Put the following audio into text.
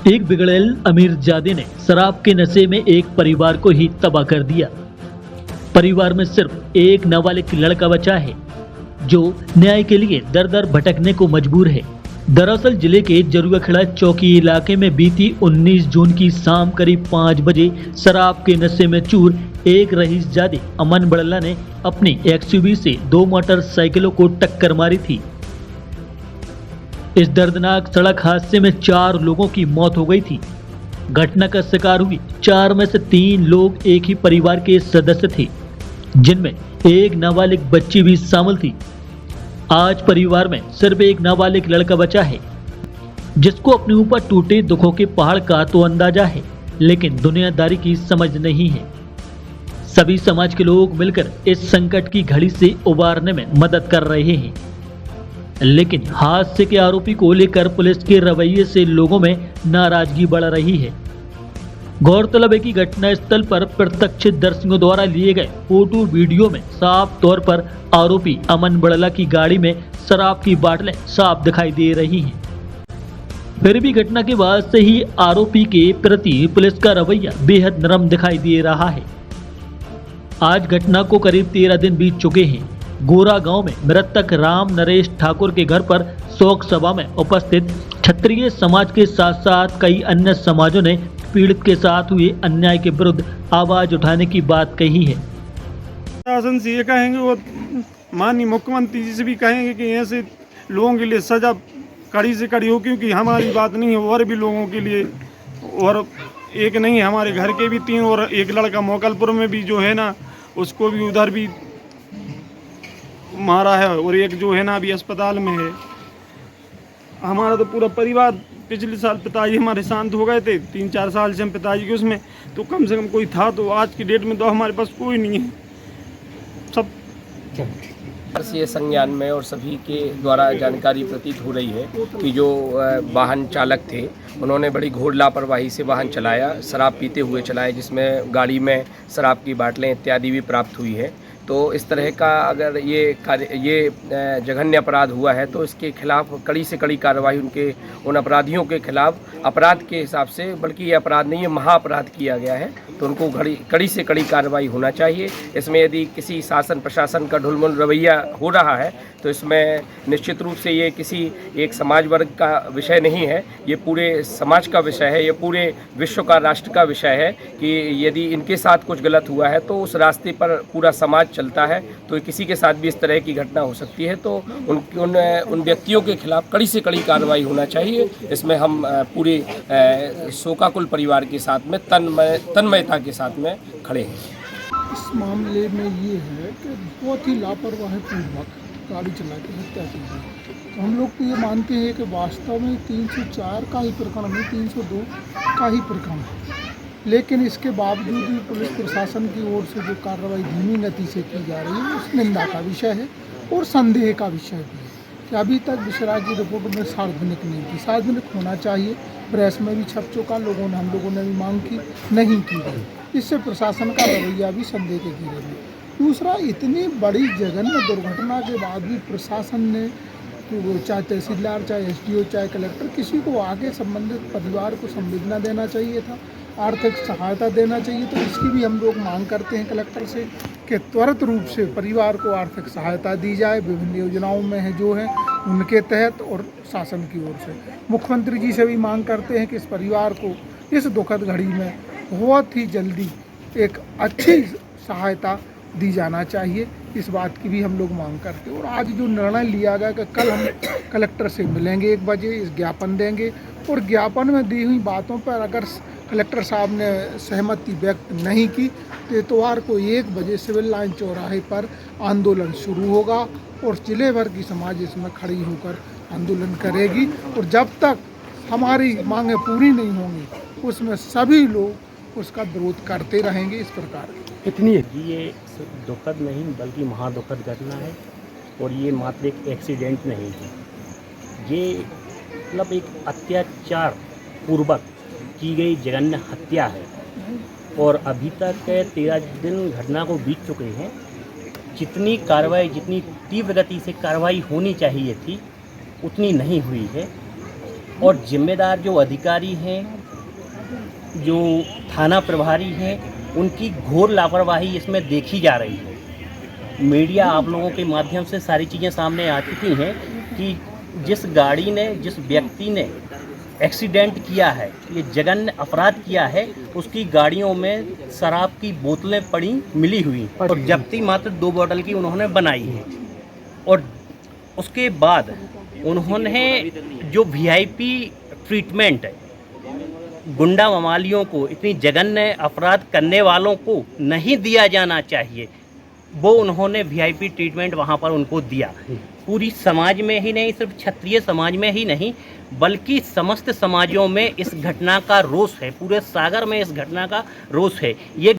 एक बिगड़ैल अमीरजादे ने शराब के नशे में एक परिवार को ही तबाह कर दिया। परिवार में सिर्फ एक नाबालिग लड़का बचा है जो न्याय के लिए दर दर भटकने को मजबूर है। दरअसल जिले के जरुआखेड़ा चौकी इलाके में बीती 19 जून की शाम करीब 5 बजे शराब के नशे में चूर एक रईसजादे अमन बड़ला ने अपनी एक्सयूवी से 2 मोटरसाइकिलों को टक्कर मारी थी। इस दर्दनाक सड़क हादसे में 4 लोगों की मौत हो गई थी। घटना का शिकार हुई 4 में से 3 लोग एक ही परिवार के सदस्य थे, जिनमें एक नाबालिग बच्ची भी शामिल थी। आज परिवार में सिर्फ एक नाबालिग लड़का बचा है, जिसको अपने ऊपर टूटे दुखों के पहाड़ का तो अंदाजा है, लेकिन दुनियादारी की समझ नहीं है। सभी समाज के लोग मिलकर इस संकट की घड़ी से उबारने में मदद कर रहे हैं, लेकिन हादसे के आरोपी को लेकर पुलिस के रवैये से लोगों में नाराजगी बढ़ रही है। गौरतलब है कि घटनास्थल पर प्रत्यक्षदर्शियों द्वारा लिए गए फोटो वीडियो में साफ तौर पर आरोपी अमन बड़ला की गाड़ी में शराब की बाटलें साफ दिखाई दे रही हैं। फिर भी घटना के बाद से ही आरोपी के प्रति पुलिस का रवैया बेहद नरम दिखाई दे रहा है। आज घटना को करीब 13 दिन बीत चुके हैं। गोरा गांव में मृतक राम नरेश ठाकुर के घर पर शोक सभा में उपस्थित क्षत्रिय समाज के साथ साथ कई अन्य समाजों ने पीड़ित के साथ हुए अन्याय के विरुद्ध आवाज उठाने की बात कही है। शासन से ये कहेंगे और माननीय मुख्यमंत्री जी से भी कहेंगे कि ऐसे लोगों के लिए सजा कड़ी से कड़ी हो, क्योंकि हमारी बात नहीं है और भी लोगों के लिए, और एक नहीं हमारे घर के भी 3 और एक लड़का मोकलपुर में भी जो है ना उसको भी उधर भी मारा है, और एक जो है ना अभी अस्पताल में है। हमारा तो पूरा परिवार पिछले साल पिताजी हमारे शांत हो गए थे, 3-4 साल से हम पिताजी के उसमें तो कम से कम कोई था, तो आज की डेट में तो हमारे पास कोई नहीं है। सब ये संज्ञान में और सभी के द्वारा जानकारी प्रतीत हो रही है कि जो वाहन चालक थे उन्होंने बड़ी घोर लापरवाही से वाहन चलाया, शराब पीते हुए चलाया, जिसमें गाड़ी में शराब की बाटलें इत्यादि भी प्राप्त हुई है। तो इस तरह का अगर ये जघन्य अपराध हुआ है तो इसके खिलाफ कड़ी से कड़ी कार्रवाई उन अपराधियों के खिलाफ अपराध के हिसाब से, बल्कि ये अपराध नहीं है महाअपराध किया गया है, तो उनको कड़ी से कड़ी कार्रवाई होना चाहिए। इसमें यदि किसी शासन प्रशासन का ढुलमुल रवैया हो रहा है तो इसमें निश्चित रूप से ये किसी एक समाज वर्ग का विषय नहीं है, ये पूरे समाज का विषय है, ये पूरे विश्व का, राष्ट्र का विषय है कि यदि इनके साथ कुछ गलत हुआ है तो उस रास्ते पर पूरा समाज चलता है, तो किसी के साथ भी इस तरह की घटना हो सकती है, तो उन व्यक्तियों के खिलाफ कड़ी से कड़ी कार्रवाई होना चाहिए। इसमें हम पूरे शोकाकुल परिवार के साथ में तन्मयता के साथ में खड़े हैं। इस मामले में ये है कि बहुत ही लापरवाही पूर्वक गाड़ी चला के हत्या की गई। तो हम लोग तो ये मानते हैं कि वास्तव में 304 का ही प्रकरण है, 302 का ही प्रकरण है, लेकिन इसके बावजूद भी पुलिस प्रशासन की ओर से जो कार्रवाई धीमी गति से की जा रही है उस निंदा का विषय है और संदेह का विषय भी है कि अभी तक विश्राज की रिपोर्ट में सार्वजनिक नहीं की। सार्वजनिक होना चाहिए, प्रेस में भी छप चुका, हम लोगों ने भी मांग की, नहीं की गई। इससे प्रशासन का रवैया भी संदेह के घेरे में। दूसरा, इतनी बड़ी जघन्य दुर्घटना के बाद भी प्रशासन ने, चाहे तहसीलदार, चाहे एसडीओ, चाहे कलेक्टर, किसी को आगे संबंधित परिवार को संवेदना देना चाहिए था, आर्थिक सहायता देना चाहिए। तो इसकी भी हम लोग मांग करते हैं कलेक्टर से कि त्वरित रूप से परिवार को आर्थिक सहायता दी जाए, विभिन्न योजनाओं में है जो है उनके तहत, और शासन की ओर से मुख्यमंत्री जी से भी मांग करते हैं कि इस परिवार को इस दुखद घड़ी में बहुत ही जल्दी एक अच्छी सहायता दी जाना चाहिए। इस बात की भी हम लोग मांग करते हैं। और आज जो निर्णय लिया गया कि कल हम कलेक्टर से मिलेंगे 1 बजे, इस ज्ञापन देंगे, और ज्ञापन में दी हुई बातों पर अगर कलेक्टर साहब ने सहमति व्यक्त नहीं की तो इतवार को 1 बजे सिविल लाइन चौराहे पर आंदोलन शुरू होगा और जिले भर की समाज इसमें खड़ी होकर आंदोलन करेगी। और जब तक हमारी मांगें पूरी नहीं होंगी उसमें सभी लोग उसका विरोध करते रहेंगे। इस प्रकार इतनी ये दुखद नहीं बल्कि महादुखद घटना है, और ये मात्र एक एक्सीडेंट नहीं है, ये मतलब एक अत्याचार पूर्वक की गई जघन्य हत्या है। और अभी तक 13 दिन घटना को बीत चुके हैं। जितनी कार्रवाई, जितनी तीव्र गति से कार्रवाई होनी चाहिए थी उतनी नहीं हुई है। और जिम्मेदार जो अधिकारी हैं, जो थाना प्रभारी हैं, उनकी घोर लापरवाही इसमें देखी जा रही है। मीडिया आप लोगों के माध्यम से सारी चीज़ें सामने आ चुकी हैं कि जिस गाड़ी ने, जिस व्यक्ति ने एक्सीडेंट किया है, ये जघन्य अपराध किया है, उसकी गाड़ियों में शराब की बोतलें पड़ी मिली हुई हैं और जब्ती मात्र 2 बोतल की उन्होंने बनाई है। और उसके बाद उन्होंने जो वीआईपी ट्रीटमेंट है, गुंडा ममालियों को, इतनी जघन्य अपराध करने वालों को नहीं दिया जाना चाहिए, वो उन्होंने वीआईपी ट्रीटमेंट वहाँ पर उनको दिया। पूरी समाज में ही नहीं, सिर्फ क्षत्रिय समाज में ही नहीं, बल्कि समस्त समाजों में इस घटना का रोष है, पूरे सागर में इस घटना का रोष है। ये